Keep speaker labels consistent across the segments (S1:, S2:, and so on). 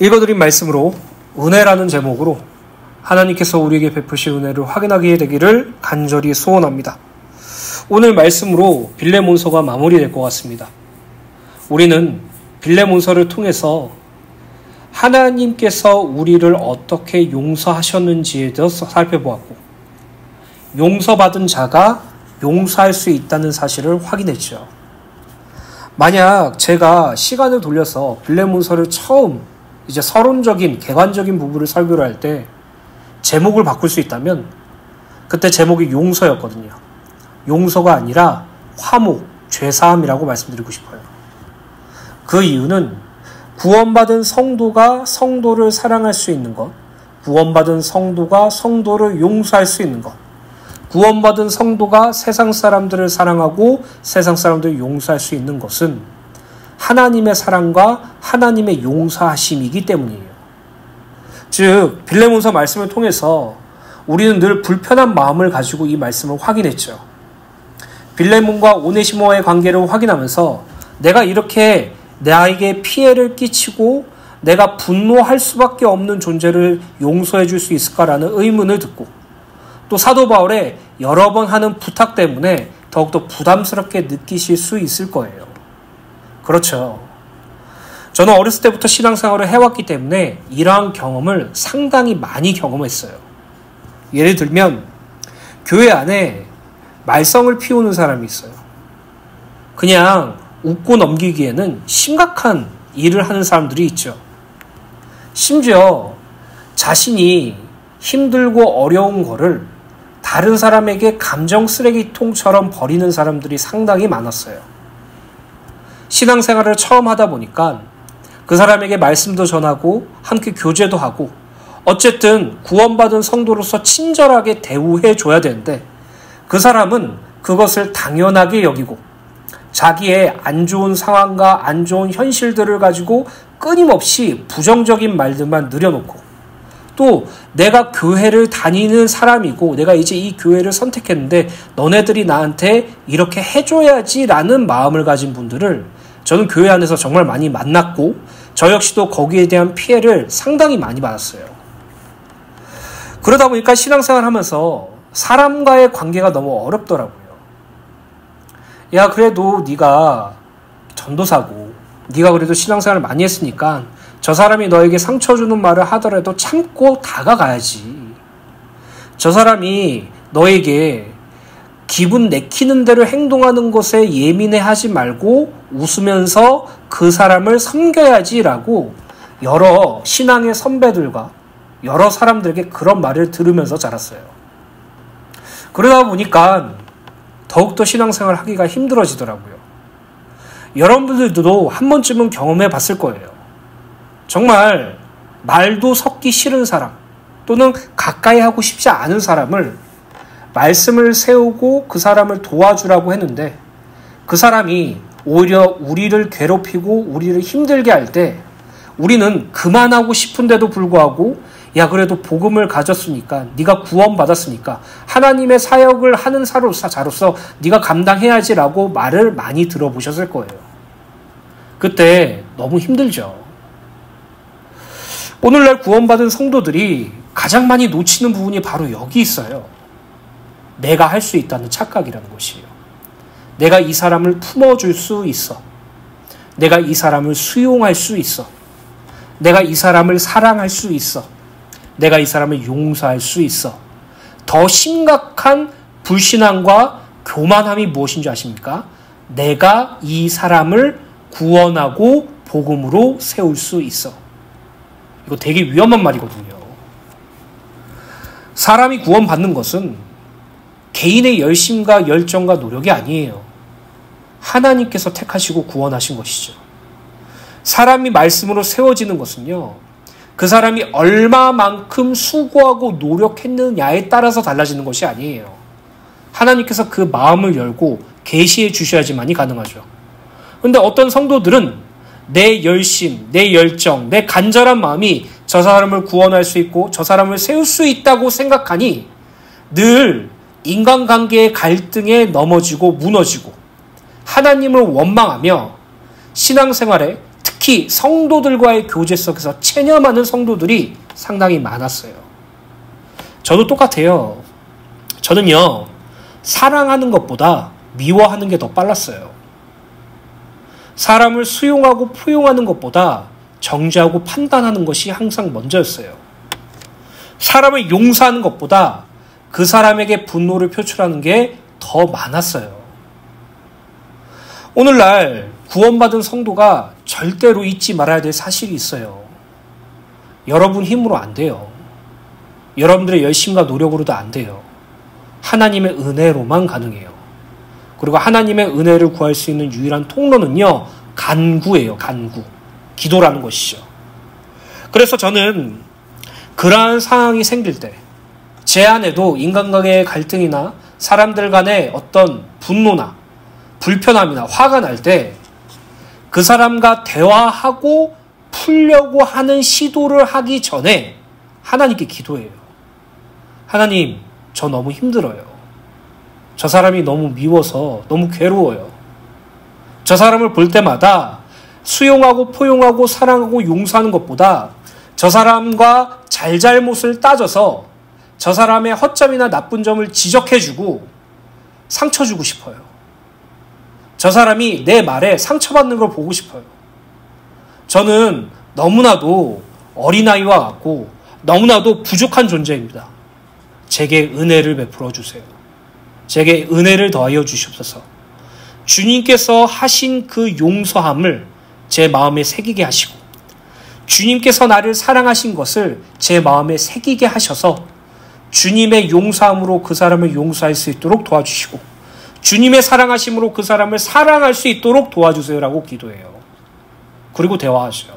S1: 읽어드린 말씀으로 은혜라는 제목으로 하나님께서 우리에게 베푸신 은혜를 확인하게 되기를 간절히 소원합니다. 오늘 말씀으로 빌레몬서가 마무리될 것 같습니다. 우리는 빌레몬서를 통해서 하나님께서 우리를 어떻게 용서하셨는지에 대해서 살펴보았고, 용서받은 자가 용서할 수 있다는 사실을 확인했죠. 만약 제가 시간을 돌려서 빌레몬서를 처음 이제 서론적인 객관적인 부분을 설교를 할 때 제목을 바꿀 수 있다면 그때 제목이 용서였거든요. 용서가 아니라 화목, 죄사함이라고 말씀드리고 싶어요. 그 이유는 구원받은 성도가 성도를 사랑할 수 있는 것, 구원받은 성도가 성도를 용서할 수 있는 것, 구원받은 성도가 세상 사람들을 사랑하고 세상 사람들을 용서할 수 있는 것은 하나님의 사랑과 하나님의 용서하심이기 때문이에요. 즉 빌레몬서 말씀을 통해서 우리는 늘 불편한 마음을 가지고 이 말씀을 확인했죠. 빌레몬과 오네시모의 관계를 확인하면서 내가 이렇게 나에게 피해를 끼치고 내가 분노할 수밖에 없는 존재를 용서해 줄 수 있을까라는 의문을 듣고, 또 사도 바울의 여러 번 하는 부탁 때문에 더욱더 부담스럽게 느끼실 수 있을 거예요. 그렇죠. 저는 어렸을 때부터 신앙생활을 해왔기 때문에 이러한 경험을 상당히 많이 경험했어요. 예를 들면 교회 안에 말썽을 피우는 사람이 있어요. 그냥 웃고 넘기기에는 심각한 일을 하는 사람들이 있죠. 심지어 자신이 힘들고 어려운 거를 다른 사람에게 감정 쓰레기통처럼 버리는 사람들이 상당히 많았어요. 신앙생활을 처음 하다 보니까 그 사람에게 말씀도 전하고 함께 교제도 하고 어쨌든 구원받은 성도로서 친절하게 대우해 줘야 되는데, 그 사람은 그것을 당연하게 여기고 자기의 안 좋은 상황과 안 좋은 현실들을 가지고 끊임없이 부정적인 말들만 늘여놓고, 또 내가 교회를 다니는 사람이고 내가 이제 이 교회를 선택했는데 너네들이 나한테 이렇게 해줘야지라는 마음을 가진 분들을 저는 교회 안에서 정말 많이 만났고, 저 역시도 거기에 대한 피해를 상당히 많이 받았어요. 그러다 보니까 신앙생활 하면서 사람과의 관계가 너무 어렵더라고요. 야, 그래도 네가 전도사고 네가 그래도 신앙생활을 많이 했으니까 저 사람이 너에게 상처 주는 말을 하더라도 참고 다가가야지. 저 사람이 너에게 기분 내키는 대로 행동하는 것에 예민해하지 말고 웃으면서 그 사람을 섬겨야지라고 여러 신앙의 선배들과 여러 사람들에게 그런 말을 들으면서 자랐어요. 그러다 보니까 더욱더 신앙생활을 하기가 힘들어지더라고요. 여러분들도 한 번쯤은 경험해 봤을 거예요. 정말 말도 섞기 싫은 사람, 또는 가까이 하고 싶지 않은 사람을 말씀을 세우고 그 사람을 도와주라고 했는데, 그 사람이 오히려 우리를 괴롭히고 우리를 힘들게 할 때 우리는 그만하고 싶은데도 불구하고 야, 그래도 복음을 가졌으니까, 네가 구원받았으니까 하나님의 사역을 하는 자로서 네가 감당해야지라고 말을 많이 들어보셨을 거예요. 그때 너무 힘들죠. 오늘날 구원받은 성도들이 가장 많이 놓치는 부분이 바로 여기 있어요. 내가 할 수 있다는 착각이라는 것이에요. 내가 이 사람을 품어줄 수 있어. 내가 이 사람을 수용할 수 있어. 내가 이 사람을 사랑할 수 있어. 내가 이 사람을 용서할 수 있어. 더 심각한 불신앙과 교만함이 무엇인지 아십니까? 내가 이 사람을 구원하고 복음으로 세울 수 있어. 이거 되게 위험한 말이거든요. 사람이 구원받는 것은 개인의 열심과 열정과 노력이 아니에요. 하나님께서 택하시고 구원하신 것이죠. 사람이 말씀으로 세워지는 것은요, 그 사람이 얼마만큼 수고하고 노력했느냐에 따라서 달라지는 것이 아니에요. 하나님께서 그 마음을 열고 계시해 주셔야지만이 가능하죠. 그런데 어떤 성도들은 내 열심, 내 열정, 내 간절한 마음이 저 사람을 구원할 수 있고 저 사람을 세울 수 있다고 생각하니 늘 인간관계의 갈등에 넘어지고 무너지고 하나님을 원망하며 신앙생활에 특히 성도들과의 교제 속에서 체념하는 성도들이 상당히 많았어요. 저도 똑같아요. 저는요, 사랑하는 것보다 미워하는 게 더 빨랐어요. 사람을 수용하고 포용하는 것보다 정죄하고 판단하는 것이 항상 먼저였어요. 사람을 용서하는 것보다 그 사람에게 분노를 표출하는 게 더 많았어요. 오늘날 구원받은 성도가 절대로 잊지 말아야 될 사실이 있어요. 여러분 힘으로 안 돼요. 여러분들의 열심과 노력으로도 안 돼요. 하나님의 은혜로만 가능해요. 그리고 하나님의 은혜를 구할 수 있는 유일한 통로는요, 간구예요. 간구. 기도라는 것이죠. 그래서 저는 그러한 상황이 생길 때, 제 안에도 인간관계의 갈등이나 사람들 간의 어떤 분노나 불편함이나 화가 날 때 그 사람과 대화하고 풀려고 하는 시도를 하기 전에 하나님께 기도해요. 하나님, 저 너무 힘들어요. 저 사람이 너무 미워서 너무 괴로워요. 저 사람을 볼 때마다 수용하고 포용하고 사랑하고 용서하는 것보다 저 사람과 잘잘못을 따져서 저 사람의 허점이나 나쁜 점을 지적해주고 상처 주고 싶어요. 저 사람이 내 말에 상처받는 걸 보고 싶어요. 저는 너무나도 어린아이와 같고 너무나도 부족한 존재입니다. 제게 은혜를 베풀어 주세요. 제게 은혜를 더하여 주시옵소서. 주님께서 하신 그 용서함을 제 마음에 새기게 하시고, 주님께서 나를 사랑하신 것을 제 마음에 새기게 하셔서 주님의 용서함으로 그 사람을 용서할 수 있도록 도와주시고, 주님의 사랑하심으로 그 사람을 사랑할 수 있도록 도와주세요라고 기도해요. 그리고 대화하셔요.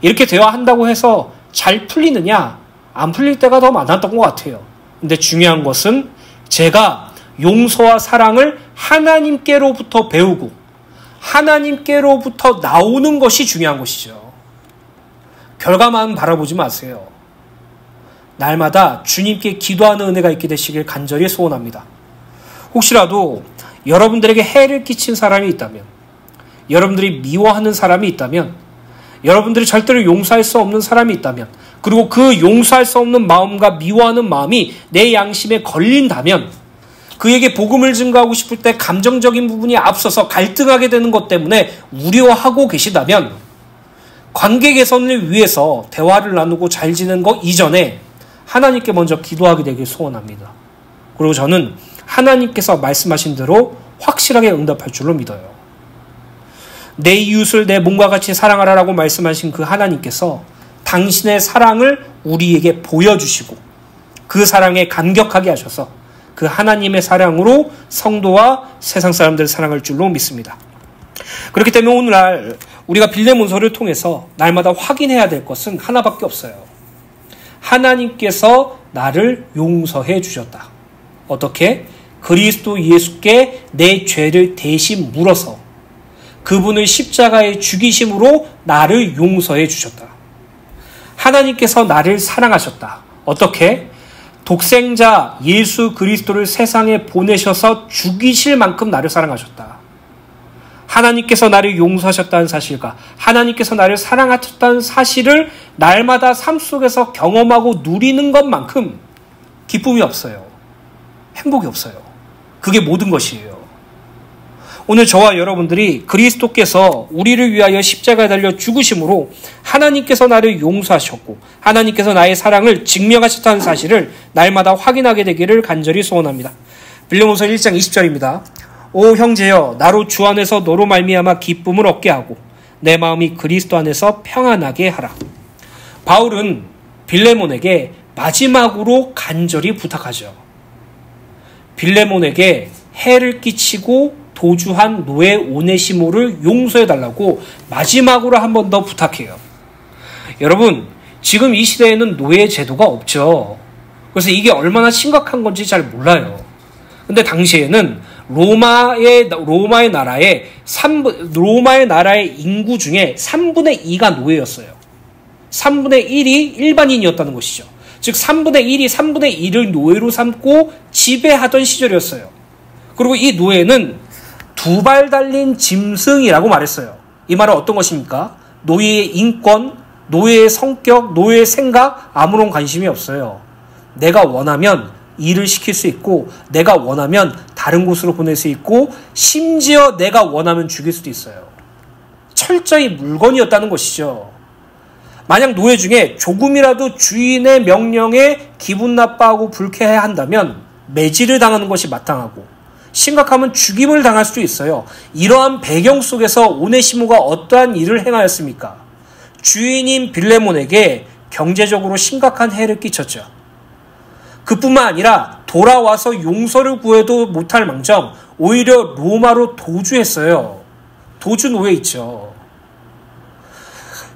S1: 이렇게 대화한다고 해서 잘 풀리느냐? 안 풀릴 때가 더 많았던 것 같아요. 근데 중요한 것은 제가 용서와 사랑을 하나님께로부터 배우고 하나님께로부터 나오는 것이 중요한 것이죠. 결과만 바라보지 마세요. 날마다 주님께 기도하는 은혜가 있게 되시길 간절히 소원합니다. 혹시라도 여러분들에게 해를 끼친 사람이 있다면, 여러분들이 미워하는 사람이 있다면, 여러분들이 절대로 용서할 수 없는 사람이 있다면, 그리고 그 용서할 수 없는 마음과 미워하는 마음이 내 양심에 걸린다면, 그에게 복음을 증거하고 싶을 때 감정적인 부분이 앞서서 갈등하게 되는 것 때문에 우려하고 계시다면, 관계 개선을 위해서 대화를 나누고 잘 지내는 것 이전에 하나님께 먼저 기도하게 되길 소원합니다. 그리고 저는 하나님께서 말씀하신 대로 확실하게 응답할 줄로 믿어요. 내 이웃을 내 몸과 같이 사랑하라라고 말씀하신 그 하나님께서 당신의 사랑을 우리에게 보여주시고 그 사랑에 감격하게 하셔서 그 하나님의 사랑으로 성도와 세상 사람들을 사랑할 줄로 믿습니다. 그렇기 때문에 오늘날 우리가 빌레몬서를 통해서 날마다 확인해야 될 것은 하나밖에 없어요. 하나님께서 나를 용서해 주셨다. 어떻게? 그리스도 예수께 내 죄를 대신 물어서 그분을 십자가에 죽이심으로 나를 용서해 주셨다. 하나님께서 나를 사랑하셨다. 어떻게? 독생자 예수 그리스도를 세상에 보내셔서 죽이실 만큼 나를 사랑하셨다. 하나님께서 나를 용서하셨다는 사실과 하나님께서 나를 사랑하셨다는 사실을 날마다 삶 속에서 경험하고 누리는 것만큼 기쁨이 없어요. 행복이 없어요. 그게 모든 것이에요. 오늘 저와 여러분들이 그리스도께서 우리를 위하여 십자가에 달려 죽으심으로 하나님께서 나를 용서하셨고 하나님께서 나의 사랑을 증명하셨다는 사실을 날마다 확인하게 되기를 간절히 소원합니다. 빌레몬서 1장 20절입니다. 오 형제여, 나로 주 안에서 너로 말미암아 기쁨을 얻게 하고 내 마음이 그리스도 안에서 평안하게 하라. 바울은 빌레몬에게 마지막으로 간절히 부탁하죠. 빌레몬에게 해를 끼치고 도주한 노예 오네시모를 용서해달라고 마지막으로 한 번 더 부탁해요. 여러분, 지금 이 시대에는 노예 제도가 없죠. 그래서 이게 얼마나 심각한 건지 잘 몰라요. 근데 당시에는 로마의 나라의 인구 중에 3분의 2가 노예였어요. 3분의 1이 일반인이었다는 것이죠. 즉 3분의 1을 노예로 삼고 지배하던 시절이었어요. 그리고 이 노예는 두 발 달린 짐승이라고 말했어요. 이 말은 어떤 것입니까? 노예의 인권, 노예의 성격, 노예의 생각 아무런 관심이 없어요. 내가 원하면 일을 시킬 수 있고 내가 원하면 다른 곳으로 보낼 수 있고 심지어 내가 원하면 죽일 수도 있어요. 철저히 물건이었다는 것이죠. 만약 노예 중에 조금이라도 주인의 명령에 기분 나빠하고 불쾌해한다면 매질을 당하는 것이 마땅하고 심각하면 죽임을 당할 수도 있어요. 이러한 배경 속에서 오네시모가 어떠한 일을 행하였습니까? 주인인 빌레몬에게 경제적으로 심각한 해를 끼쳤죠. 그뿐만 아니라 돌아와서 용서를 구해도 못할 망정 오히려 로마로 도주했어요. 도주 노예 있죠.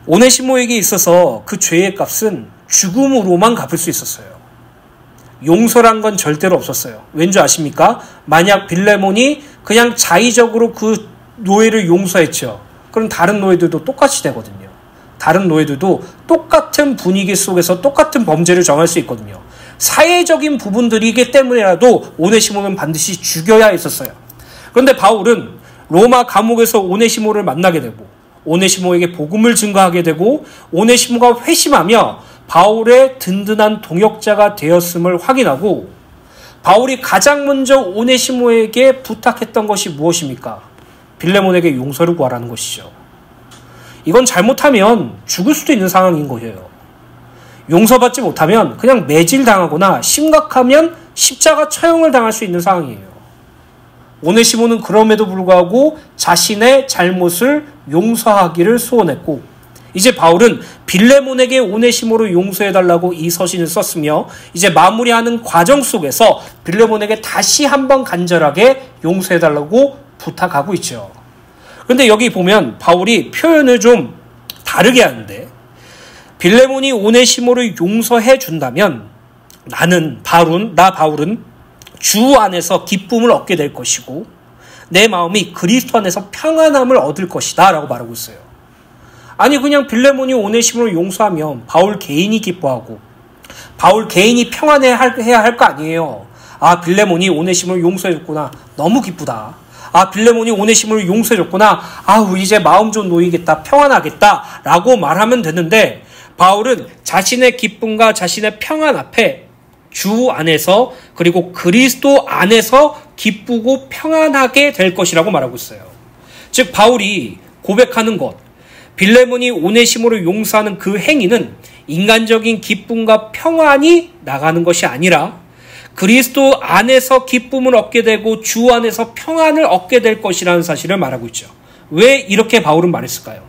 S1: 오네시모에게 있어서 그 죄의 값은 죽음으로만 갚을 수 있었어요. 용서란 건 절대로 없었어요. 왠지 아십니까? 만약 빌레몬이 그냥 자의적으로 그 노예를 용서했죠. 그럼 다른 노예들도 똑같이 되거든요. 다른 노예들도 똑같은 분위기 속에서 똑같은 범죄를 정할 수 있거든요. 사회적인 부분들이기 때문에라도 오네시모는 반드시 죽여야 했었어요. 그런데 바울은 로마 감옥에서 오네시모를 만나게 되고 오네시모에게 복음을 증거하게 되고 오네시모가 회심하며 바울의 든든한 동역자가 되었음을 확인하고 바울이 가장 먼저 오네시모에게 부탁했던 것이 무엇입니까? 빌레몬에게 용서를 구하라는 것이죠. 이건 잘못하면 죽을 수도 있는 상황인 거예요. 용서받지 못하면 그냥 매질당하거나 심각하면 십자가 처형을 당할 수 있는 상황이에요. 오네시모는 그럼에도 불구하고 자신의 잘못을 용서하기를 소원했고 이제 바울은 빌레몬에게 오네시모를 용서해달라고 이 서신을 썼으며 이제 마무리하는 과정 속에서 빌레몬에게 다시 한번 간절하게 용서해달라고 부탁하고 있죠. 그런데 여기 보면 바울이 표현을 좀 다르게 하는데 빌레몬이 오네시모를 용서해 준다면 나 바울은 주 안에서 기쁨을 얻게 될 것이고 내 마음이 그리스도 안에서 평안함을 얻을 것이다 라고 말하고 있어요. 아니 그냥 빌레몬이 오네시모를 용서하면 바울 개인이 기뻐하고 바울 개인이 평안해야 할 거 아니에요. 아 빌레몬이 오네시모를 용서해줬구나. 너무 기쁘다. 아 빌레몬이 오네시모를 용서해줬구나. 아우 이제 마음 좀 놓이겠다. 평안하겠다 라고 말하면 되는데 바울은 자신의 기쁨과 자신의 평안 앞에 주 안에서 그리고 그리스도 안에서 기쁘고 평안하게 될 것이라고 말하고 있어요. 즉 바울이 고백하는 것, 빌레몬이 오네시모를 용서하는 그 행위는 인간적인 기쁨과 평안이 나가는 것이 아니라 그리스도 안에서 기쁨을 얻게 되고 주 안에서 평안을 얻게 될 것이라는 사실을 말하고 있죠. 왜 이렇게 바울은 말했을까요?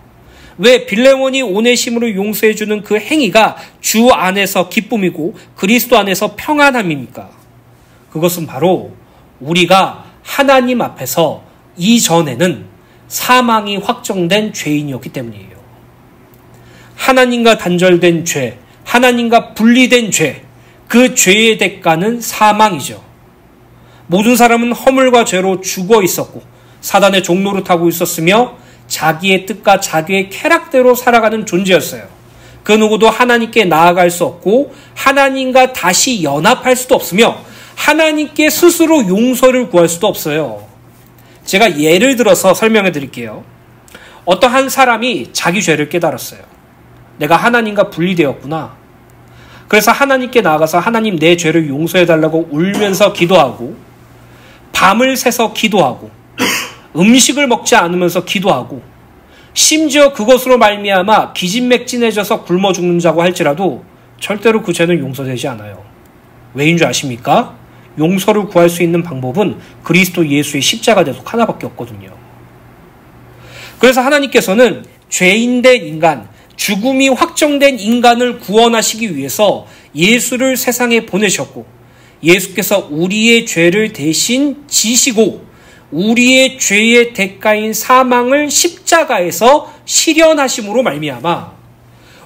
S1: 왜 빌레몬이 오네시모를 용서해주는 그 행위가 주 안에서 기쁨이고 그리스도 안에서 평안함입니까? 그것은 바로 우리가 하나님 앞에서 이전에는 사망이 확정된 죄인이었기 때문이에요. 하나님과 단절된 죄, 하나님과 분리된 죄, 그 죄의 대가는 사망이죠. 모든 사람은 허물과 죄로 죽어 있었고 사단의 종로를 타고 있었으며 자기의 뜻과 자기의 쾌락대로 살아가는 존재였어요. 그 누구도 하나님께 나아갈 수 없고 하나님과 다시 연합할 수도 없으며 하나님께 스스로 용서를 구할 수도 없어요. 제가 예를 들어서 설명해 드릴게요. 어떠한 사람이 자기 죄를 깨달았어요. 내가 하나님과 분리되었구나. 그래서 하나님께 나아가서 하나님 내 죄를 용서해 달라고 울면서 기도하고 밤을 새서 기도하고 음식을 먹지 않으면서 기도하고 심지어 그것으로 말미암아 기진맥진해져서 굶어 죽는다고 할지라도 절대로 그 죄는 용서되지 않아요. 왜인 줄 아십니까? 용서를 구할 수 있는 방법은 그리스도 예수의 십자가 대속 하나밖에 없거든요. 그래서 하나님께서는 죄인된 인간, 죽음이 확정된 인간을 구원하시기 위해서 예수를 세상에 보내셨고 예수께서 우리의 죄를 대신 지시고 우리의 죄의 대가인 사망을 십자가에서 실현하심으로 말미암아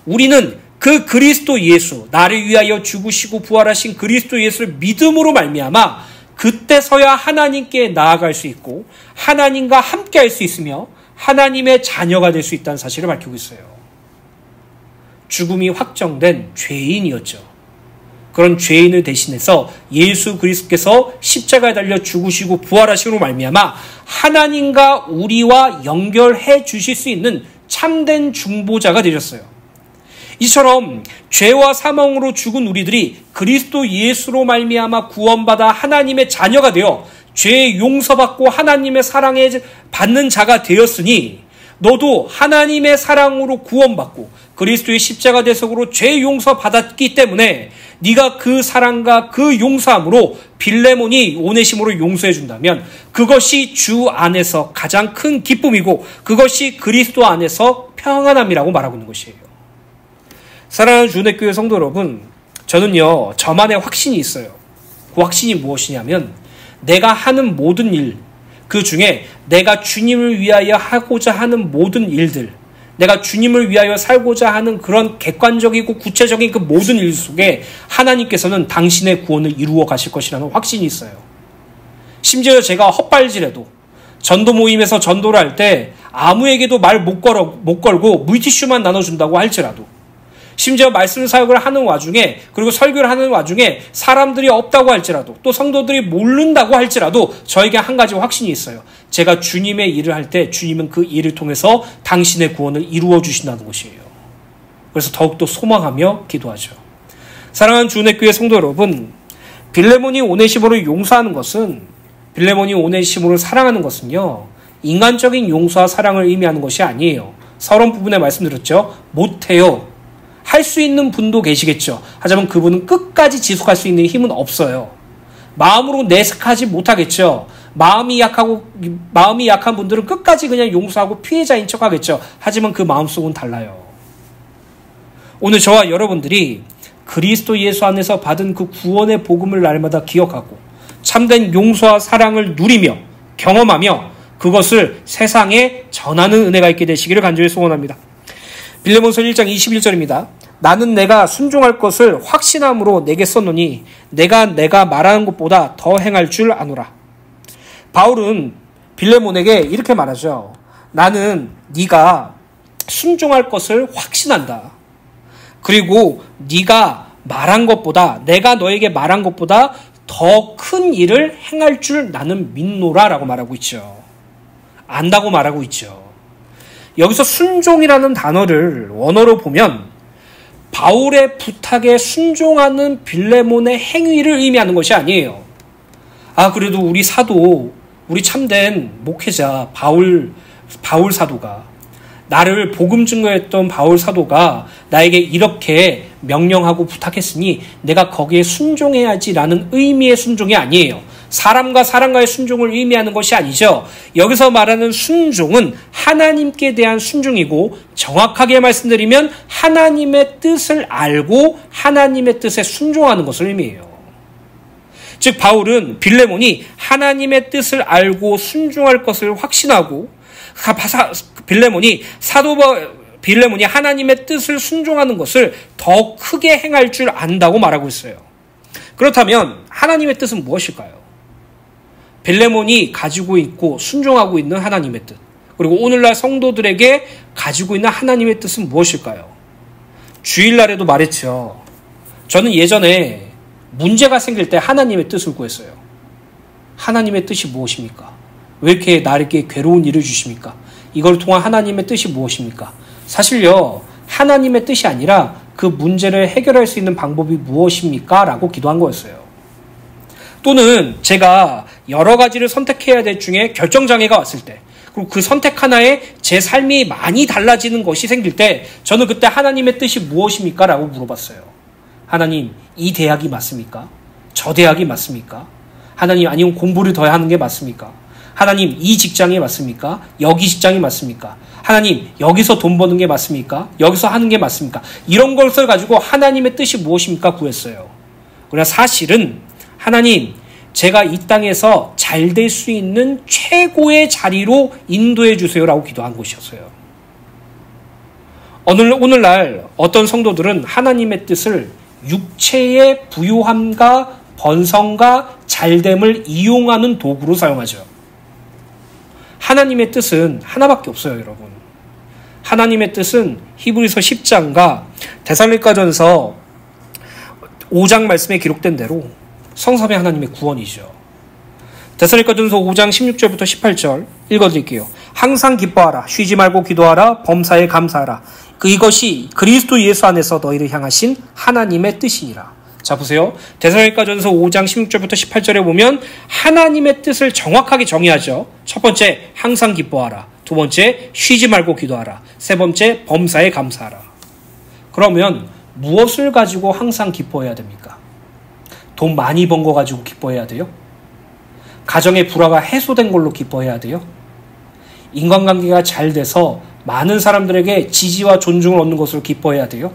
S1: 우리는 그 그리스도 예수, 나를 위하여 죽으시고 부활하신 그리스도 예수를 믿음으로 말미암아 그때서야 하나님께 나아갈 수 있고 하나님과 함께 할 수 있으며 하나님의 자녀가 될 수 있다는 사실을 밝히고 있어요. 죽음이 확정된 죄인이었죠. 그런 죄인을 대신해서 예수 그리스도께서 십자가에 달려 죽으시고 부활하심으로 말미암아 하나님과 우리와 연결해 주실 수 있는 참된 중보자가 되셨어요. 이처럼 죄와 사망으로 죽은 우리들이 그리스도 예수로 말미암아 구원받아 하나님의 자녀가 되어 죄 용서받고 하나님의 사랑에 받는 자가 되었으니 너도 하나님의 사랑으로 구원받고 그리스도의 십자가 대속으로 죄 용서받았기 때문에 네가 그 사랑과 그 용서함으로 빌레몬이 오네시모를 용서해 준다면 그것이 주 안에서 가장 큰 기쁨이고 그것이 그리스도 안에서 평안함이라고 말하고 있는 것이에요. 사랑하는 주내교회 성도 여러분, 저는요 저만의 확신이 있어요. 그 확신이 무엇이냐면 내가 하는 모든 일, 그 중에 내가 주님을 위하여 하고자 하는 모든 일들, 내가 주님을 위하여 살고자 하는 그런 객관적이고 구체적인 그 모든 일 속에 하나님께서는 당신의 구원을 이루어 가실 것이라는 확신이 있어요. 심지어 제가 헛발질해도 전도 모임에서 전도를 할 때 아무에게도 말 못 걸고 물티슈만 나눠준다고 할지라도, 심지어 말씀 사역을 하는 와중에 그리고 설교를 하는 와중에 사람들이 없다고 할지라도 또 성도들이 모른다고 할지라도 저에게 한 가지 확신이 있어요. 제가 주님의 일을 할 때 주님은 그 일을 통해서 당신의 구원을 이루어 주신다는 것이에요. 그래서 더욱더 소망하며 기도하죠. 사랑하는 주내교회 성도 여러분, 빌레몬이 오네시모를 용서하는 것은, 빌레몬이 오네시모를 사랑하는 것은요 인간적인 용서와 사랑을 의미하는 것이 아니에요. 서론 부분에 말씀드렸죠. 못해요. 할 수 있는 분도 계시겠죠. 하지만 그분은 끝까지 지속할 수 있는 힘은 없어요. 마음으로 내색하지 못하겠죠. 마음이 약한 분들은 끝까지 그냥 용서하고 피해자인 척하겠죠. 하지만 그 마음속은 달라요. 오늘 저와 여러분들이 그리스도 예수 안에서 받은 그 구원의 복음을 날마다 기억하고 참된 용서와 사랑을 누리며 경험하며 그것을 세상에 전하는 은혜가 있게 되시기를 간절히 소원합니다. 빌레몬서 1장 21절입니다. 나는 내가 순종할 것을 확신함으로 내게 썼노니 내가 말하는 것보다 더 행할 줄 아노라. 바울은 빌레몬에게 이렇게 말하죠. 나는 네가 순종할 것을 확신한다. 그리고 네가 말한 것보다, 내가 너에게 말한 것보다 더 큰 일을 행할 줄 나는 믿노라 라고 말하고 있죠. 안다고 말하고 있죠. 여기서 순종이라는 단어를 원어로 보면 바울의 부탁에 순종하는 빌레몬의 행위를 의미하는 것이 아니에요. 그래도 우리 사도, 우리 참된 목회자 바울 사도가, 나를 복음 증거했던 바울 사도가 나에게 이렇게 명령하고 부탁했으니 내가 거기에 순종해야지라는 의미의 순종이 아니에요. 사람과 사람과의 순종을 의미하는 것이 아니죠. 여기서 말하는 순종은 하나님께 대한 순종이고, 정확하게 말씀드리면 하나님의 뜻을 알고 하나님의 뜻에 순종하는 것을 의미해요. 즉 바울은 빌레몬이 하나님의 뜻을 알고 순종할 것을 확신하고, 빌레몬이 하나님의 뜻을 순종하는 것을 더 크게 행할 줄 안다고 말하고 있어요. 그렇다면 하나님의 뜻은 무엇일까요? 빌레몬이 가지고 있고 순종하고 있는 하나님의 뜻, 그리고 오늘날 성도들에게 가지고 있는 하나님의 뜻은 무엇일까요? 주일날에도 말했죠. 저는 예전에 문제가 생길 때 하나님의 뜻을 구했어요. 하나님의 뜻이 무엇입니까? 왜 이렇게 나에게 괴로운 일을 주십니까? 이걸 통한 하나님의 뜻이 무엇입니까? 사실요, 하나님의 뜻이 아니라 그 문제를 해결할 수 있는 방법이 무엇입니까? 라고 기도한 거였어요. 또는 제가 여러 가지를 선택해야 될 중에 결정장애가 왔을 때, 그리고 그 선택 하나에 제 삶이 많이 달라지는 것이 생길 때 저는 그때 하나님의 뜻이 무엇입니까? 라고 물어봤어요. 하나님, 이 대학이 맞습니까? 저 대학이 맞습니까? 하나님, 아니면 공부를 더 하는 게 맞습니까? 하나님, 이 직장이 맞습니까? 여기 직장이 맞습니까? 하나님, 여기서 돈 버는 게 맞습니까? 여기서 하는 게 맞습니까? 이런 것을 가지고 하나님의 뜻이 무엇입니까? 구했어요. 그러나 사실은 하나님, 제가 이 땅에서 잘 될 수 있는 최고의 자리로 인도해 주세요 라고 기도한 것이었어요. 오늘날 어떤 성도들은 하나님의 뜻을 육체의 부요함과 번성과 잘됨을 이용하는 도구로 사용하죠. 하나님의 뜻은 하나밖에 없어요, 여러분. 하나님의 뜻은 히브리서 10장과 데살로니가전서 5장 말씀에 기록된 대로 성삼위 하나님의 구원이죠. 데살로니가전서 5장 16절부터 18절 읽어드릴게요. 항상 기뻐하라. 쉬지 말고 기도하라. 범사에 감사하라. 이것이 그리스도 예수 안에서 너희를 향하신 하나님의 뜻이니라. 자, 보세요. 데살로니가전서 5장 16절부터 18절에 보면 하나님의 뜻을 정확하게 정의하죠. 첫 번째, 항상 기뻐하라. 두 번째, 쉬지 말고 기도하라. 세 번째, 범사에 감사하라. 그러면 무엇을 가지고 항상 기뻐해야 됩니까? 돈 많이 번 거 가지고 기뻐해야 돼요? 가정의 불화가 해소된 걸로 기뻐해야 돼요? 인간관계가 잘 돼서 많은 사람들에게 지지와 존중을 얻는 것으로 기뻐해야 돼요?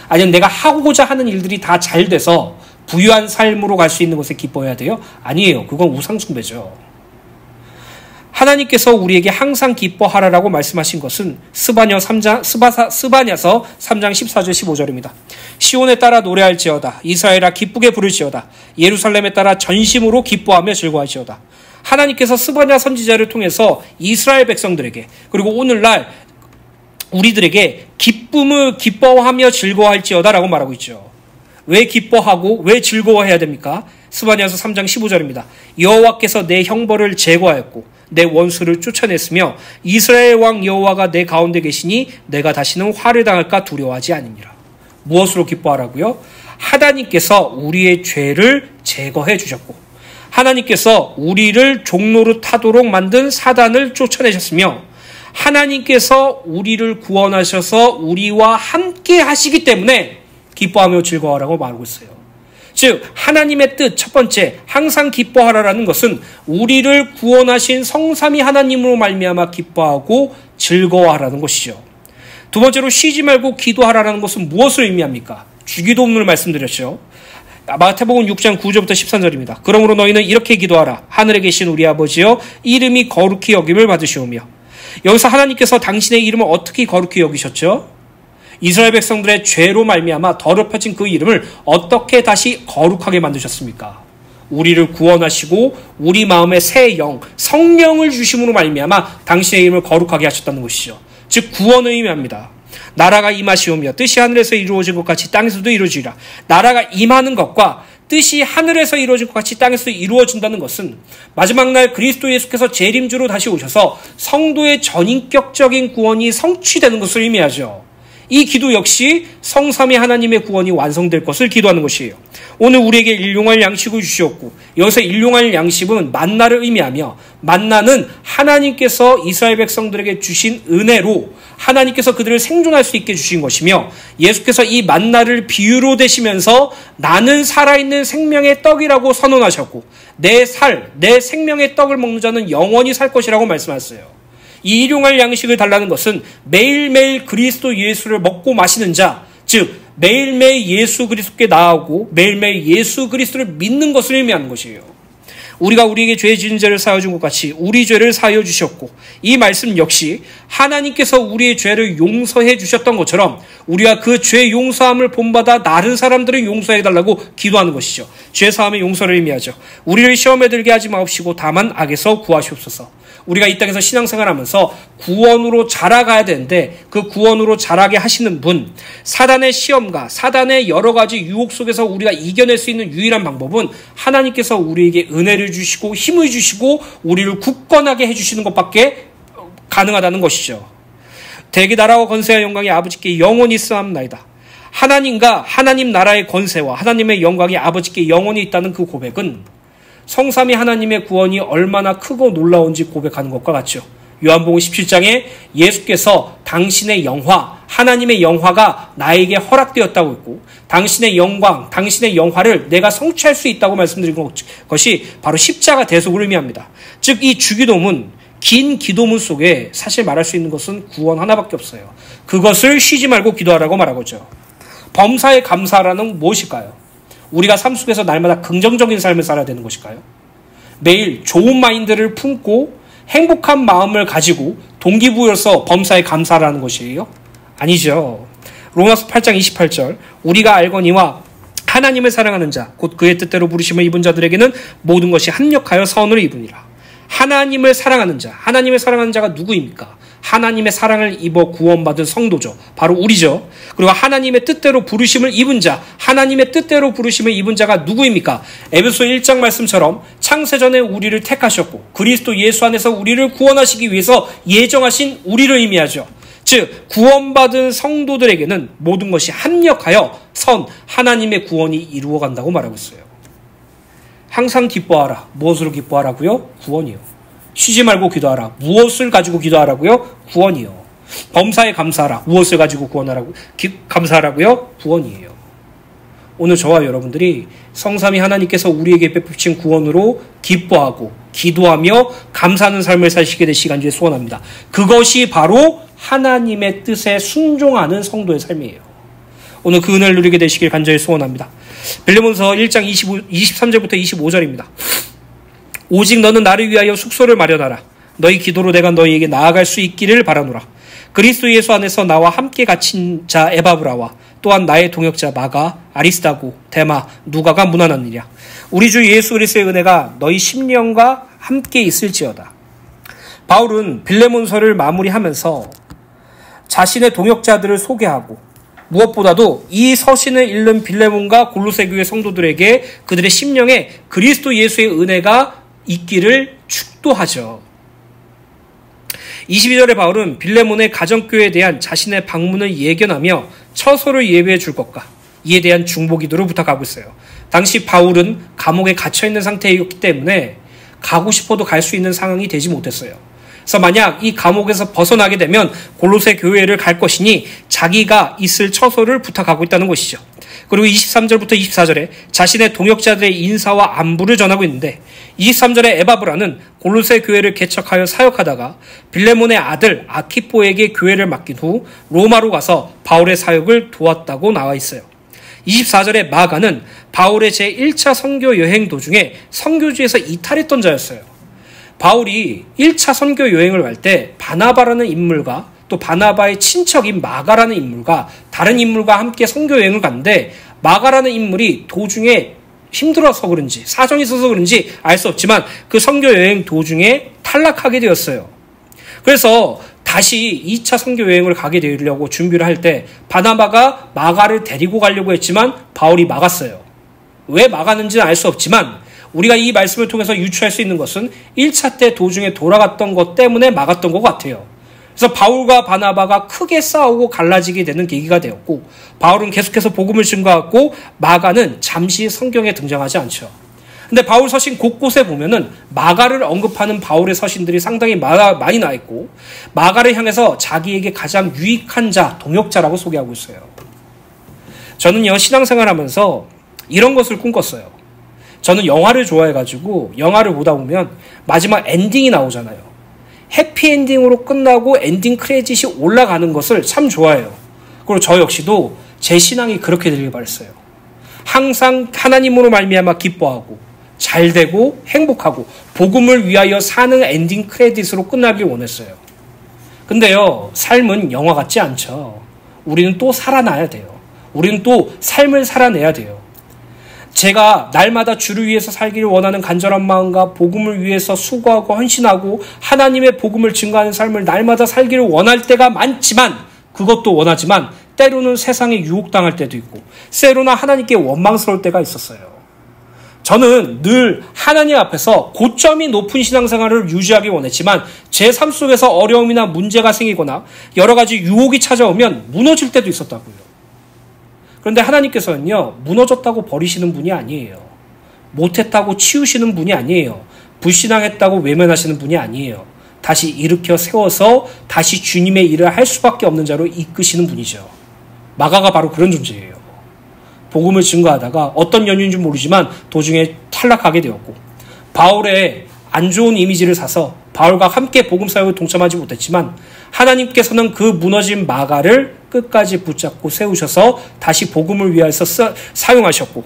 S1: 아니면 내가 하고자 하는 일들이 다 잘 돼서 부유한 삶으로 갈 수 있는 것에 기뻐해야 돼요? 아니에요. 그건 우상숭배죠. 하나님께서 우리에게 항상 기뻐하라라고 말씀하신 것은 스바냐서 3장 14절 15절입니다. 시온에 따라 노래할지어다. 이스라엘아 기쁘게 부를지어다. 예루살렘에 따라 전심으로 기뻐하며 즐거워할지어다. 하나님께서 스바냐 선지자를 통해서 이스라엘 백성들에게 그리고 오늘날 우리들에게 기쁨을 기뻐하며 즐거워할지어다라고 말하고 있죠. 왜 기뻐하고 왜 즐거워해야 됩니까? 스바냐서 3장 15절입니다. 여호와께서 내 형벌을 제거하였고 내 원수를 쫓아냈으며 이스라엘 왕 여호와가 내 가운데 계시니 내가 다시는 화를 당할까 두려워하지 아니니라. 무엇으로 기뻐하라고요? 하나님께서 우리의 죄를 제거해 주셨고 하나님께서 우리를 종로로 타도록 만든 사단을 쫓아내셨으며 하나님께서 우리를 구원하셔서 우리와 함께 하시기 때문에 기뻐하며 즐거워하라고 말하고 있어요. 즉 하나님의 뜻 첫 번째 항상 기뻐하라라는 것은 우리를 구원하신 성삼위 하나님으로 말미암아 기뻐하고 즐거워하라는 것이죠. 두 번째로 쉬지 말고 기도하라는 것은 무엇을 의미합니까? 주기도문을 말씀드렸죠. 마태복음 6장 9절부터 13절입니다. 그러므로 너희는 이렇게 기도하라. 하늘에 계신 우리 아버지여 이름이 거룩히 여김을 받으시오며. 여기서 하나님께서 당신의 이름을 어떻게 거룩히 여기셨죠? 이스라엘 백성들의 죄로 말미암아 더럽혀진 그 이름을 어떻게 다시 거룩하게 만드셨습니까? 우리를 구원하시고 우리 마음에 새 영, 성령을 주심으로 말미암아 당신의 이름을 거룩하게 하셨다는 것이죠. 즉 구원을 의미합니다. 나라가 임하시오며 뜻이 하늘에서 이루어진 것 같이 땅에서도 이루어지리라. 나라가 임하는 것과 뜻이 하늘에서 이루어진 것 같이 땅에서 이루어진다는 것은 마지막 날 그리스도 예수께서 재림주로 다시 오셔서 성도의 전인격적인 구원이 성취되는 것을 의미하죠. 이 기도 역시 성삼위 하나님의 구원이 완성될 것을 기도하는 것이에요. 오늘 우리에게 일용할 양식을 주시었고 여기서 일용할 양식은 만나를 의미하며 만나는 하나님께서 이스라엘 백성들에게 주신 은혜로 하나님께서 그들을 생존할 수 있게 주신 것이며 예수께서 이 만나를 비유로 대시면서 나는 살아있는 생명의 떡이라고 선언하셨고 내 생명의 떡을 먹는 자는 영원히 살 것이라고 말씀하셨어요. 이 일용할 양식을 달라는 것은 매일매일 그리스도 예수를 먹고 마시는 자, 즉 매일매일 예수 그리스도께 나아오고 매일매일 예수 그리스도를 믿는 것을 의미하는 것이에요. 우리가 우리에게 죄 지은 죄를 사하여 준 것 같이 우리 죄를 사하여 주셨고 이 말씀 역시 하나님께서 우리의 죄를 용서해 주셨던 것처럼 우리가 그 죄 용서함을 본받아 다른 사람들을 용서해 달라고 기도하는 것이죠. 죄 사함의 용서를 의미하죠. 우리를 시험에 들게 하지 마옵시고 다만 악에서 구하시옵소서. 우리가 이 땅에서 신앙생활하면서 구원으로 자라가야 되는데 그 구원으로 자라게 하시는 분, 사단의 시험과 사단의 여러 가지 유혹 속에서 우리가 이겨낼 수 있는 유일한 방법은 하나님께서 우리에게 은혜를 주시고 힘을 주시고 우리를 굳건하게 해주시는 것밖에 가능하다는 것이죠. 대개 나라와 권세와 영광이 아버지께 영원히 쓰함나이다. 하나님과 하나님 나라의 권세와 하나님의 영광이 아버지께 영원히 있다는 그 고백은 성삼위 하나님의 구원이 얼마나 크고 놀라운지 고백하는 것과 같죠. 요한복음 17장에 예수께서 당신의 영화, 하나님의 영화가 나에게 허락되었다고 했고 당신의 영광, 당신의 영화를 내가 성취할 수 있다고 말씀드린 것이 바로 십자가 대속을 의미합니다. 즉 이 주기도문, 긴 기도문 속에 사실 말할 수 있는 것은 구원 하나밖에 없어요. 그것을 쉬지 말고 기도하라고 말하고죠. 범사에 감사하라는 무엇일까요? 우리가 삶 속에서 날마다 긍정적인 삶을 살아야 되는 것일까요? 매일 좋은 마인드를 품고 행복한 마음을 가지고 동기부여서 범사에 감사하라는 것이에요? 아니죠. 로마서 8장 28절 우리가 알거니와 하나님을 사랑하는 자 곧 그의 뜻대로 부르심을 입은 자들에게는 모든 것이 합력하여 선을 입으니라. 하나님을 사랑하는 자가 누구입니까? 하나님의 사랑을 입어 구원받은 성도죠. 바로 우리죠. 그리고 하나님의 뜻대로 부르심을 입은 자, 하나님의 뜻대로 부르심을 입은 자가 누구입니까? 에베소 1장 말씀처럼 창세전에 우리를 택하셨고 그리스도 예수 안에서 우리를 구원하시기 위해서 예정하신 우리를 의미하죠. 즉 구원받은 성도들에게는 모든 것이 합력하여 선 하나님의 구원이 이루어간다고 말하고 있어요. 항상 기뻐하라. 무엇으로 기뻐하라고요? 구원이요. 쉬지 말고 기도하라. 무엇을 가지고 기도하라고요? 구원이요. 범사에 감사하라. 무엇을 가지고 감사하라고요? 구원이에요. 오늘 저와 여러분들이 성삼위 하나님께서 우리에게 베푸신 구원으로 기뻐하고 기도하며 감사하는 삶을 사시게 될 시간 주에 소원합니다. 그것이 바로 하나님의 뜻에 순종하는 성도의 삶이에요. 오늘 그 은혜를 누리게 되시길 간절히 소원합니다. 빌레몬서 1장 23절부터 25절입니다. 오직 너는 나를 위하여 숙소를 마련하라. 너희 기도로 내가 너희에게 나아갈 수 있기를 바라노라. 그리스도 예수 안에서 나와 함께 갇힌 자 에바브라와 또한 나의 동역자 마가, 아리스다고, 데마, 누가가 문안하느니라. 우리 주 예수 그리스도의 은혜가 너희 심령과 함께 있을지어다. 바울은 빌레몬서를 마무리하면서 자신의 동역자들을 소개하고 무엇보다도 이 서신을 읽는 빌레몬과 골로새 교회 성도들에게 그들의 심령에 그리스도 예수의 은혜가 있기를 축도하죠. 22절에 바울은 빌레몬의 가정교회에 대한 자신의 방문을 예견하며 처소를 예배해 줄 것과 이에 대한 중보기도를 부탁하고 있어요. 당시 바울은 감옥에 갇혀있는 상태였기 때문에 가고 싶어도 갈 수 있는 상황이 되지 못했어요. 그래서 만약 이 감옥에서 벗어나게 되면 골로새 교회를 갈 것이니 자기가 있을 처소를 부탁하고 있다는 것이죠. 그리고 23절부터 24절에 자신의 동역자들의 인사와 안부를 전하고 있는데 23절에 에바브라는 골로새 교회를 개척하여 사역하다가 빌레몬의 아들 아키포에게 교회를 맡긴 후 로마로 가서 바울의 사역을 도왔다고 나와 있어요. 24절에 마가는 바울의 제1차 선교 여행 도중에 선교지에서 이탈했던 자였어요. 바울이 1차 선교 여행을 갈 때 바나바라는 인물과 또 바나바의 친척인 마가라는 인물과 다른 인물과 함께 선교 여행을 갔는데 마가라는 인물이 도중에 힘들어서 그런지 사정이 있어서 그런지 알 수 없지만 그 선교 여행 도중에 탈락하게 되었어요. 그래서 다시 2차 선교 여행을 가게 되려고 준비를 할 때 바나바가 마가를 데리고 가려고 했지만 바울이 막았어요. 왜 막았는지는 알 수 없지만 우리가 이 말씀을 통해서 유추할 수 있는 것은 1차 때 도중에 돌아갔던 것 때문에 막았던 것 같아요. 그래서 바울과 바나바가 크게 싸우고 갈라지게 되는 계기가 되었고 바울은 계속해서 복음을 증거하고 마가는 잠시 성경에 등장하지 않죠. 근데 바울 서신 곳곳에 보면은 마가를 언급하는 바울의 서신들이 상당히 많이 나 있고 마가를 향해서 자기에게 가장 유익한 자, 동역자라고 소개하고 있어요. 저는요 신앙생활 하면서 이런 것을 꿈꿨어요. 저는 영화를 좋아해가지고 영화를 보다 보면 마지막 엔딩이 나오잖아요. 해피엔딩으로 끝나고 엔딩 크레딧이 올라가는 것을 참 좋아해요. 그리고 저 역시도 제 신앙이 그렇게 되길 바랬어요. 항상 하나님으로 말미암아 기뻐하고 잘되고 행복하고 복음을 위하여 사는 엔딩 크레딧으로 끝나길 원했어요. 근데요 삶은 영화 같지 않죠. 우리는 또 살아나야 돼요. 우리는 또 삶을 살아내야 돼요. 제가 날마다 주를 위해서 살기를 원하는 간절한 마음과 복음을 위해서 수고하고 헌신하고 하나님의 복음을 증거하는 삶을 날마다 살기를 원할 때가 많지만 그것도 원하지만 때로는 세상에 유혹당할 때도 있고 때로는 하나님께 원망스러울 때가 있었어요. 저는 늘 하나님 앞에서 고점이 높은 신앙생활을 유지하기 원했지만 제 삶 속에서 어려움이나 문제가 생기거나 여러 가지 유혹이 찾아오면 무너질 때도 있었다고요. 그런데 하나님께서는요, 무너졌다고 버리시는 분이 아니에요. 못했다고 치우시는 분이 아니에요. 불신앙했다고 외면하시는 분이 아니에요. 다시 일으켜 세워서 다시 주님의 일을 할 수밖에 없는 자로 이끄시는 분이죠. 마가가 바로 그런 존재예요. 복음을 증거하다가 어떤 연유인지 모르지만 도중에 탈락하게 되었고 바울의 안 좋은 이미지를 사서 바울과 함께 복음 사역에 동참하지 못했지만 하나님께서는 그 무너진 마가를 끝까지 붙잡고 세우셔서 다시 복음을 위해서 사용하셨고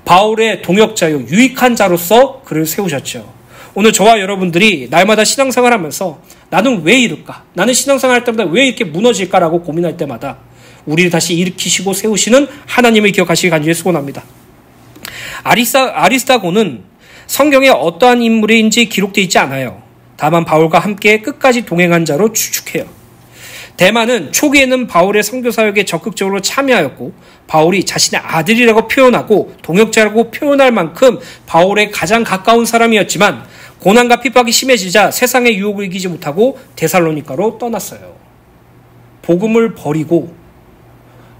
S1: 바울의 동역자요 유익한 자로서 그를 세우셨죠. 오늘 저와 여러분들이 날마다 신앙생활하면서 나는 왜 이럴까? 나는 신앙생활할 때마다 왜 이렇게 무너질까라고 고민할 때마다 우리를 다시 일으키시고 세우시는 하나님을 기억하시기 간절히 소원합니다. 아리스다고는 성경에 어떠한 인물인지 기록되어 있지 않아요. 다만 바울과 함께 끝까지 동행한 자로 추측해요. 대마는 초기에는 바울의 선교사역에 적극적으로 참여하였고 바울이 자신의 아들이라고 표현하고 동역자라고 표현할 만큼 바울의 가장 가까운 사람이었지만 고난과 핍박이 심해지자 세상의 유혹을 이기지 못하고 데살로니가로 떠났어요. 복음을 버리고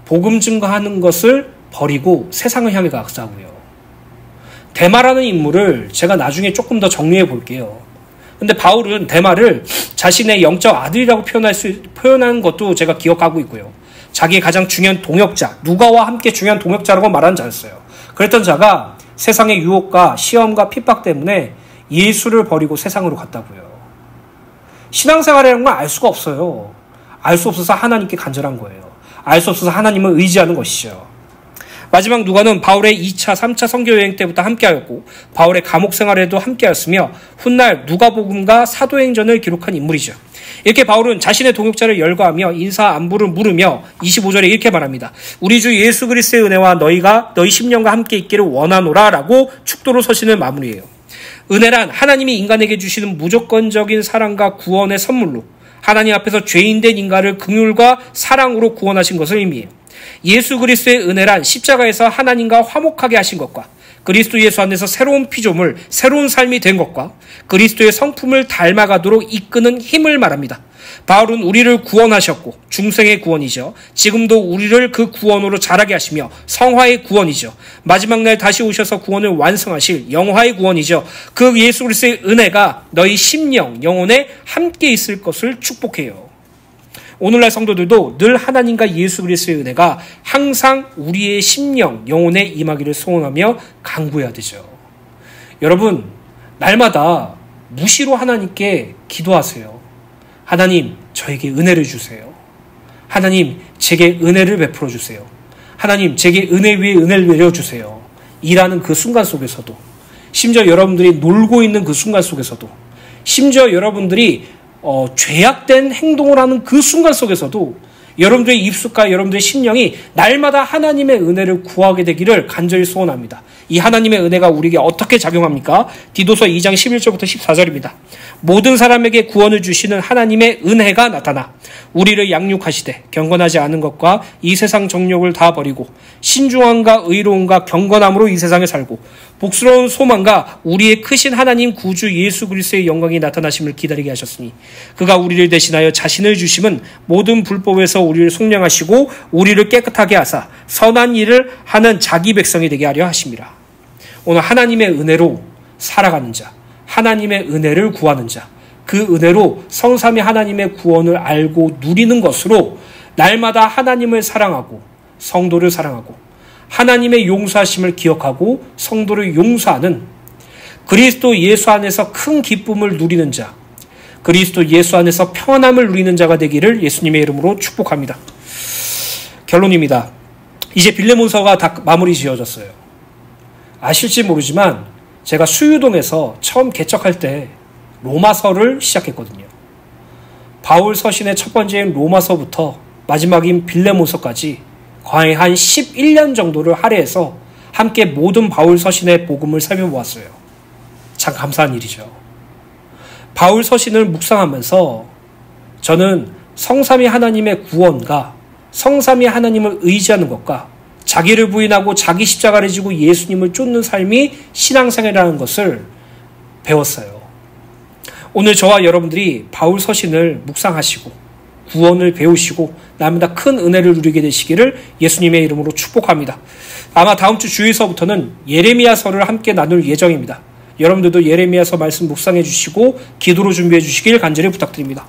S1: 복음 증거하는 것을 버리고 세상을 향해 갔다고요. 데마라는 인물을 제가 나중에 조금 더 정리해 볼게요. 근데 바울은 데마를 자신의 영적 아들이라고 표현하는 것도 제가 기억하고 있고요. 자기의 가장 중요한 동역자, 누가와 함께 중요한 동역자라고 말한 자였어요. 그랬던 자가 세상의 유혹과 시험과 핍박 때문에 예수를 버리고 세상으로 갔다고요. 신앙생활이라는 건 알 수가 없어요. 알 수 없어서 하나님께 간절한 거예요. 알 수 없어서 하나님을 의지하는 것이죠. 마지막 누가는 바울의 2차, 3차 선교 여행 때부터 함께하였고 바울의 감옥 생활에도 함께하였으며 훗날 누가복음과 사도행전을 기록한 인물이죠. 이렇게 바울은 자신의 동역자를 열거하며 인사 안부를 물으며 25절에 이렇게 말합니다. 우리 주 예수 그리스도의 은혜와 너희 심령과 함께 있기를 원하노라 라고 축도로 서신을 마무리해요. 은혜란 하나님이 인간에게 주시는 무조건적인 사랑과 구원의 선물로 하나님 앞에서 죄인된 인간을 긍휼과 사랑으로 구원하신 것을 의미해요. 예수 그리스도의 은혜란 십자가에서 하나님과 화목하게 하신 것과 그리스도 예수 안에서 새로운 피조물, 새로운 삶이 된 것과 그리스도의 성품을 닮아가도록 이끄는 힘을 말합니다. 바울은 우리를 구원하셨고 중생의 구원이죠. 지금도 우리를 그 구원으로 자라게 하시며 성화의 구원이죠. 마지막 날 다시 오셔서 구원을 완성하실 영화의 구원이죠. 그 예수 그리스도의 은혜가 너희 심령, 영혼에 함께 있을 것을 축복해요. 오늘날 성도들도 늘 하나님과 예수 그리스도의 은혜가 항상 우리의 심령, 영혼에 임하기를 소원하며 간구해야 되죠. 여러분, 날마다 무시로 하나님께 기도하세요. 하나님, 저에게 은혜를 주세요. 하나님, 제게 은혜를 베풀어 주세요. 하나님, 제게 은혜 위에 은혜를 내려주세요. 일하는 그 순간 속에서도, 심지어 여러분들이 놀고 있는 그 순간 속에서도, 심지어 여러분들이 죄악된 행동을 하는 그 순간 속에서도 여러분들의 입술과 여러분들의 심령이 날마다 하나님의 은혜를 구하게 되기를 간절히 소원합니다. 이 하나님의 은혜가 우리에게 어떻게 작용합니까? 디도서 2장 11절부터 14절입니다. 모든 사람에게 구원을 주시는 하나님의 은혜가 나타나 우리를 양육하시되 경건하지 않은 것과 이 세상 정욕을 다 버리고 신중함과 의로움과 경건함으로 이 세상에 살고 복스러운 소망과 우리의 크신 하나님 구주 예수 그리스도의 영광이 나타나심을 기다리게 하셨으니 그가 우리를 대신하여 자신을 주심은 모든 불법에서 우리를 속량하시고 우리를 깨끗하게 하사 선한 일을 하는 자기 백성이 되게 하려 하심이라. 오늘 하나님의 은혜로 살아가는 자, 하나님의 은혜를 구하는 자, 그 은혜로 성삼위 하나님의 구원을 알고 누리는 것으로 날마다 하나님을 사랑하고 성도를 사랑하고 하나님의 용서하심을 기억하고 성도를 용서하는 그리스도 예수 안에서 큰 기쁨을 누리는 자, 그리스도 예수 안에서 평안함을 누리는 자가 되기를 예수님의 이름으로 축복합니다. 결론입니다. 이제 빌레몬서가 다 마무리 지어졌어요. 아실지 모르지만 제가 수유동에서 처음 개척할 때 로마서를 시작했거든요. 바울 서신의 첫 번째인 로마서부터 마지막인 빌레몬서까지 거의 한 11년 정도를 할애해서 함께 모든 바울 서신의 복음을 살펴보았어요. 참 감사한 일이죠. 바울 서신을 묵상하면서 저는 성삼위 하나님의 구원과 성삼위 하나님을 의지하는 것과 자기를 부인하고 자기 십자가를 지고 예수님을 쫓는 삶이 신앙생활이라는 것을 배웠어요. 오늘 저와 여러분들이 바울 서신을 묵상하시고 구원을 배우시고 날마다 큰 은혜를 누리게 되시기를 예수님의 이름으로 축복합니다. 아마 다음 주 주일서부터는 예레미야서를 함께 나눌 예정입니다. 여러분들도 예레미야서 말씀 묵상해 주시고 기도로 준비해 주시길 간절히 부탁드립니다.